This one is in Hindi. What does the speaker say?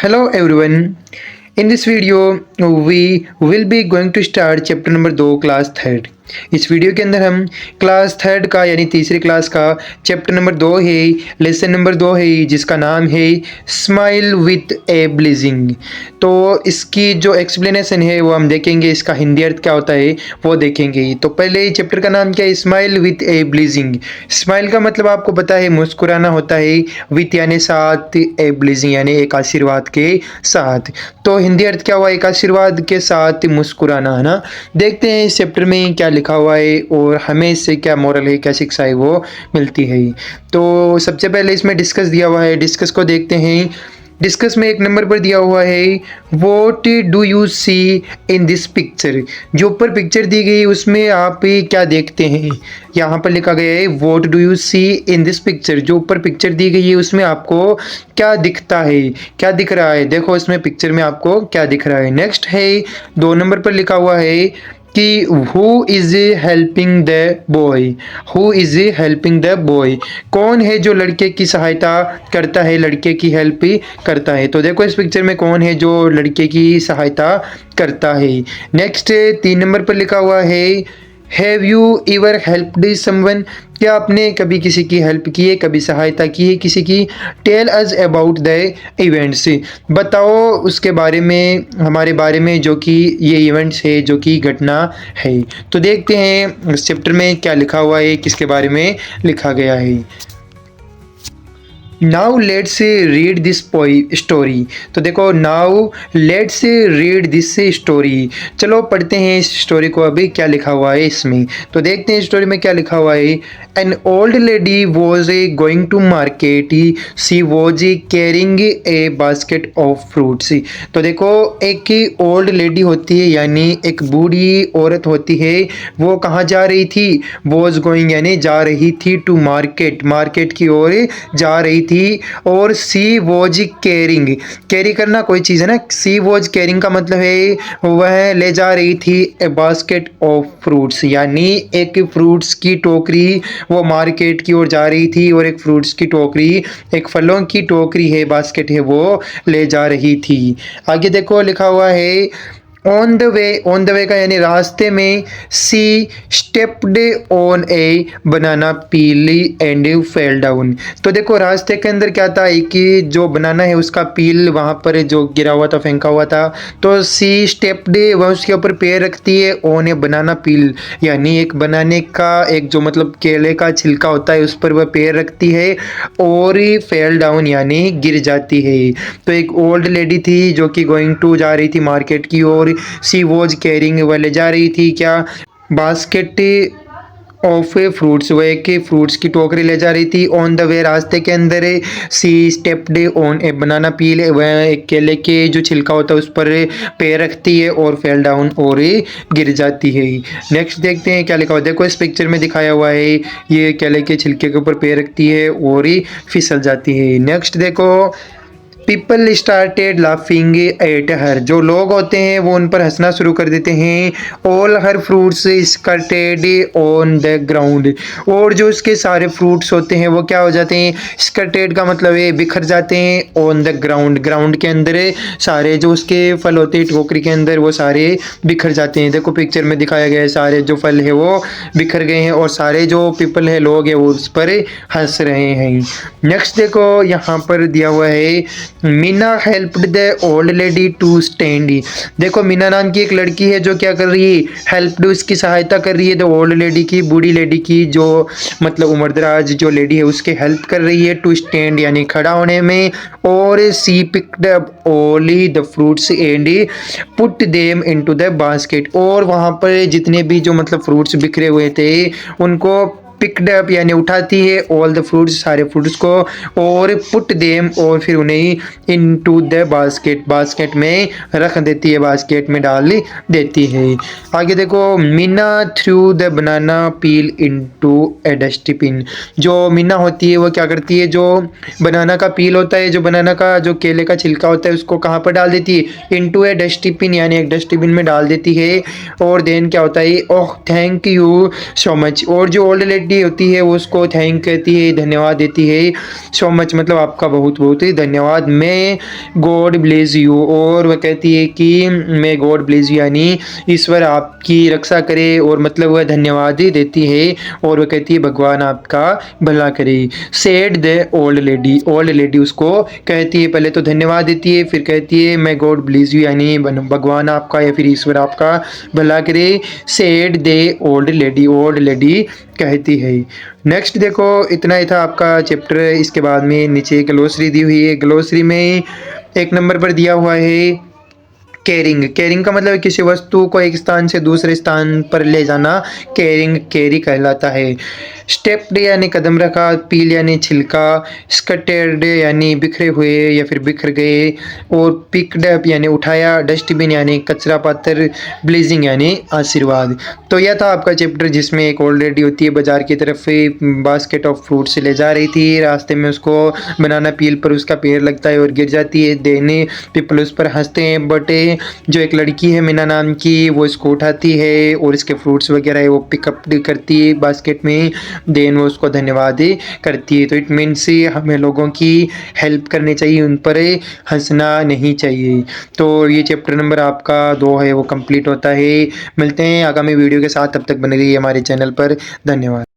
Hello everyone. In this video, we will be going to start chapter number 2 class third. इस वीडियो के अंदर हम क्लास थर्ड का यानी तीसरी क्लास का चैप्टर नंबर 2 है, लेसन नंबर 2 है, जिसका नाम है स्माइल विथ ए ब्लिजिंग। तो इसकी जो एक्सप्लेनेशन है वो हम देखेंगे, इसका हिंदी अर्थ क्या होता है वो देखेंगे। तो पहले चैप्टर का नाम क्या है, स्माइल विथ ए ब्लिजिंग। स्माइल का मतलब आपको पता है मुस्कुराना होता है, विथ यानी साथ, ए ब्लिजिंग यानी एक आशीर्वाद के साथ। तो हिंदी अर्थ क्या हुआ, एक आशीर्वाद के साथ मुस्कुराना, है ना। देखते हैं इस चैप्टर में क्या लिखा हुआ है और हमें इससे क्या मोरल है, क्या शिक्षा है वो मिलती है। तो सबसे पहले इसमें डिस्कस दिया हुआ है, डिस्कस को देखते हैं। डिस्कस में एक नंबर पर दिया हुआ है, what do you see in this picture. जो ऊपर पिक्चर दी गई उसमें आप क्या देखते हैं। यहाँ पर लिखा गया है what do you see in this picture. जो ऊपर पिक्चर दी गई है उसमें आपको क्या दिखता है, क्या दिख रहा है। देखो इसमें पिक्चर में आपको क्या दिख रहा है। नेक्स्ट है 2 नंबर पर लिखा हुआ है कि who is helping the boy. Who is helping the boy, कौन है जो लड़के की सहायता करता है, लड़के की हेल्प करता है। तो देखो इस पिक्चर में कौन है जो लड़के की सहायता करता है। नेक्स्ट 3 नंबर पर लिखा हुआ है have you ever helped someone. क्या आपने कभी किसी की हेल्प की है, कभी सहायता की है किसी की। Tell us about the events, बताओ उसके बारे में, हमारे बारे में, जो कि ये इवेंट्स है, जो कि घटना है। तो देखते हैं इस चैप्टर में क्या लिखा हुआ है, किसके बारे में लिखा गया है। Now let's read this story. तो देखो now let's read this story, चलो पढ़ते हैं इस स्टोरी को, अभी क्या लिखा हुआ है इसमें। तो देखते हैं स्टोरी में क्या लिखा हुआ है। An old lady was going to market, she was carrying a basket of fruits. तो देखो एक ओल्ड लेडी होती है यानी एक बूढ़ी औरत होती है, वो कहाँ जा रही थी, वॉज गोइंग यानी जा रही थी, टू मार्केट, मार्केट की ओर जा रही थी। और सी वॉज कैरिंग, कैरी करना कोई चीज़ है ना। सी वॉज कैरिंग का मतलब है वह ले जा रही थी ए बास्केट ऑफ फ्रूट्स, यानी एक फ्रूट्स की टोकरी, वो मार्केट की ओर जा रही थी और एक फ्रूट्स की टोकरी, एक फलों की टोकरी है, बास्केट है, वो ले जा रही थी। आगे देखो लिखा हुआ है on the way, on the way का यानी रास्ते में, she stepped on a banana peel and fell down. तो देखो रास्ते के अंदर क्या था कि जो बनाना है उसका पील वहाँ पर जो गिरा हुआ था, फेंका हुआ था। तो सी स्टेप्ड, वह उसके ऊपर पैर रखती है, ऑन ए बनाना पील यानी एक बनाने का, एक जो मतलब केले का छिलका होता है उस पर वह पैर रखती है, और फेल डाउन यानी गिर जाती है। तो एक ओल्ड लेडी थी जो कि गोइंग टू जा रही थी मार्केट की ओर, सी वॉज कैरिंग, वह ले जा रही थी क्या, बास्केट ऑफ फ्रूट्स, वह एक फ्रूट्स की टोकरी ले जा रही थी। ऑन द वे रास्ते के अंदर, सी स्टेप्ड ऑन ए बनाना पील, वह एक केले के जो छिलका होता है उस पर पैर रखती है और फेल डाउन और गिर जाती है। नेक्स्ट देखते हैं क्या लिखा हुआ है। देखो इस पिक्चर में दिखाया हुआ है ये केले के छिलके के ऊपर पैर रखती है और फिसल जाती है। नेक्स्ट देखो people started laughing at her, जो लोग होते हैं वो उन पर हंसना शुरू कर देते हैं। All her fruits scattered on the ground, और जो उसके सारे फ्रूट्स होते हैं वो क्या हो जाते हैं, स्कर्टेड का मतलब है बिखर जाते हैं, ऑन द ग्राउंड, ग्राउंड के अंदर सारे जो उसके फल होते हैं टोकरी के अंदर वो सारे बिखर जाते हैं। देखो पिक्चर में दिखाया गया है सारे जो फल है वो बिखर गए हैं और सारे जो पीपल है, लोग हैं, वो उस पर हंस रहे हैं। नेक्स्ट देखो यहाँ पर दिया हुआ है Meena helped the old lady to stand. देखो मीना नाम की एक लड़की है जो क्या कर रही है, हेल्प्ड, उसकी सहायता कर रही है द ओल्ड लेडी की, बूढ़ी लेडी की, जो मतलब उम्रदराज जो लेडी है उसके हेल्प कर रही है, टू स्टैंड यानी खड़ा होने में। और she picked up only the fruits and put them into the basket, और वहाँ पर जितने भी जो मतलब फ्रूट्स बिखरे हुए थे उनको पिक्ड अप यानी उठाती है, ऑल द फ्रूट्स, सारे फ्रूट्स को, और पुट देम और फिर उन्हें इनटू द बास्केट, बास्केट में रख देती है, बास्केट में डाल देती है। आगे देखो Meena through the banana peel into A dustbin. जो मीना होती है वो क्या करती है, जो बनाना का पील होता है, जो बनाना का जो केले का छिलका होता है उसको कहाँ पर डाल देती है, इनटू ए डस्टबिन यानी एक डस्टबिन में डाल देती है। और देन क्या होता है, oh thank you so much, और जो ओल्ड लेडी लड़की होती है वो उसको थैंक कहती है, धन्यवाद देती है, सो मच मतलब आपका बहुत बहुत ही धन्यवाद, मैं गॉड ब्लेस यू। और वह कहती है कि मैं गॉड ब्लेस यू यानी ईश्वर आपकी रक्षा करे, और मतलब वह धन्यवाद ही देती है और वह कहती है भगवान आपका भला करे। सेड द ओल्ड लेडी उसको कहती है, पहले तो धन्यवाद देती है, फिर कहती है मैं गॉड ब्लेस यू यानी भगवान आपका या फिर ईश्वर आपका भला करे। सेड द ओल्ड लेडी कहती है। नेक्स्ट देखो इतना ही था आपका चैप्टर। इसके बाद में नीचे ग्लोसरी दी हुई है, ग्लोसरी में 1 नंबर पर दिया हुआ है कैरिंग का मतलब किसी वस्तु को एक स्थान से दूसरे स्थान पर ले जाना कैरी कहलाता है। स्टेप्ड यानी कदम रखा, पील यानी छिलका, स्कटेड यानी बिखरे हुए या फिर बिखर गए, और पिकड अप यानी उठाया, डस्टबिन यानी कचरा पात्र, ब्लेजिंग यानी आशीर्वाद। तो यह था आपका चैप्टर जिसमें एक ओल्ड लेडी होती है बाजार की तरफ बास्केट ऑफ फ्रूट से ले जा रही थी, रास्ते में उसको बनाना पील पर उसका पैर लगता है और गिर जाती है, देने पीपल उस पर हंसते हैं, बट जो एक लड़की है मीना नाम की वो इसको उठाती है और इसके फ्रूट्स वगैरह है वो पिकअप करती है बास्केट में, देन वो उसको धन्यवाद करती है। तो इट मीन्स हमें लोगों की हेल्प करनी चाहिए, उन पर हंसना नहीं चाहिए। तो ये चैप्टर नंबर आपका 2 है वो कंप्लीट होता है। मिलते हैं आगामी वीडियो के साथ, तब तक बने रहिए हमारे चैनल पर। धन्यवाद।